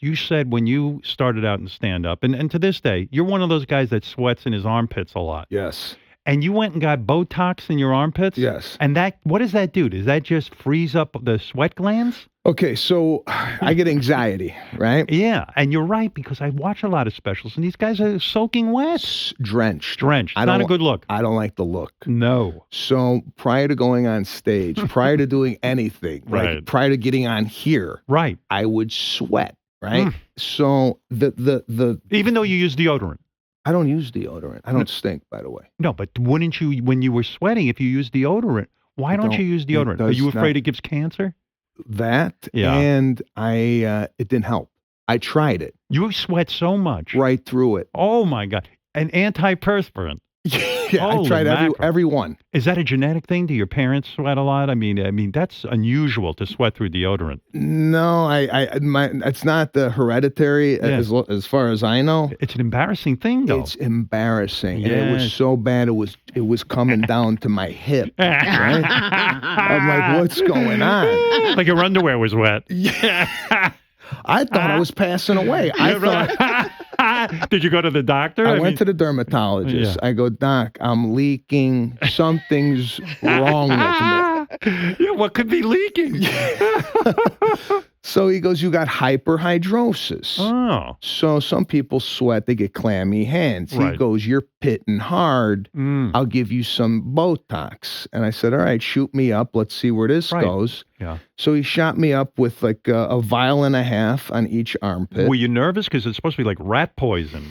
You said when you started out in stand-up, and to this day, you're one of those guys that sweats in his armpits a lot. Yes. And you went and got Botox in your armpits? Yes. And what does that do? Does that just freeze up the sweat glands? Okay, so I get anxiety, right? Yeah, and you're right, because I watch a lot of specials, and these guys are soaking wet. Drenched. Not a good look. I don't like the look. No. So prior to going on stage, prior to doing anything, Right. prior to getting on here, Right. I would sweat, right? So the Even though you use deodorant. I don't use deodorant. I don't stink, by the way. No, but wouldn't you, when you were sweating, if you use deodorant, why don't you use deodorant? Are you afraid it gives cancer? That, Yeah. and it didn't help. I tried it. You sweat so much. Right through it. Oh, my God. An antiperspirant. Yeah, I tried every one. Is that a genetic thing? Do your parents sweat a lot? I mean, that's unusual to sweat through deodorant. No, it's not the hereditary as far as I know. It's an embarrassing thing, though. It's embarrassing, and it was so bad. It was coming down to my hip. Right? I'm like, what's going on? Like your underwear was wet. Yeah. I thought I was passing away. Did you go to the doctor? I went to the dermatologist. I go, Doc, I'm leaking. Something's wrong with me. Yeah, what could be leaking? So he goes, you got hyperhidrosis. Oh. So some people sweat, they get clammy hands. He goes, you're pitting hard. I'll give you some Botox. And I said, all right, shoot me up. Let's see where this goes. Yeah. So he shot me up with like a vial and a half on each armpit. Were you nervous? Because it's supposed to be like rat poison,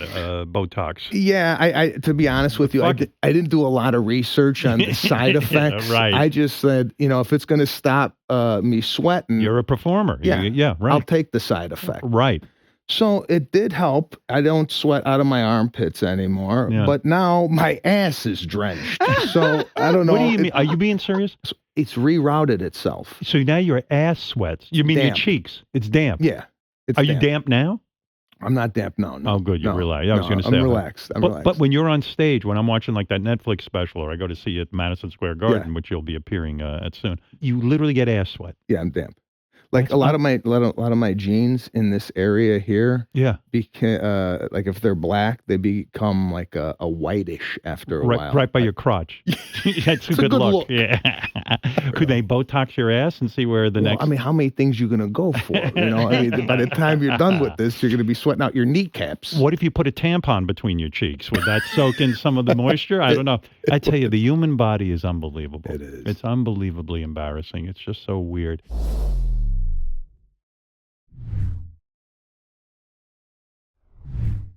Botox. Yeah, I to be honest with you, I didn't do a lot of research on the side effects. Right. I just said, if it's going to stop me sweating. You're a performer. Yeah, right. I'll take the side effect. Right. So it did help. I don't sweat out of my armpits anymore, but now my ass is drenched. So I don't know. What do you mean? Are you being serious? It's rerouted itself. So now your ass sweats. You mean damp. Your cheeks? It's damp. Yeah. Are you damp now? I'm not damp now. No. Oh, good. You're relaxed. I was going to say. I'm relaxed. But when you're on stage, when I'm watching like that Netflix special, or I go to see you at Madison Square Garden, which you'll be appearing at soon, you literally get ass sweat. Yeah, I'm damp. Like a lot of my jeans in this area here, like if they're black, they become like a whitish after a while. Right by your crotch. That's a good look. Yeah. Could they Botox your ass and see where the next? I mean, how many things you gonna go for? I mean, by the time you're done with this, you're gonna be sweating out your kneecaps. What if you put a tampon between your cheeks? Would that soak in some of the moisture? I don't know. I tell you, the human body is unbelievable. It is. It's unbelievably embarrassing. It's just so weird.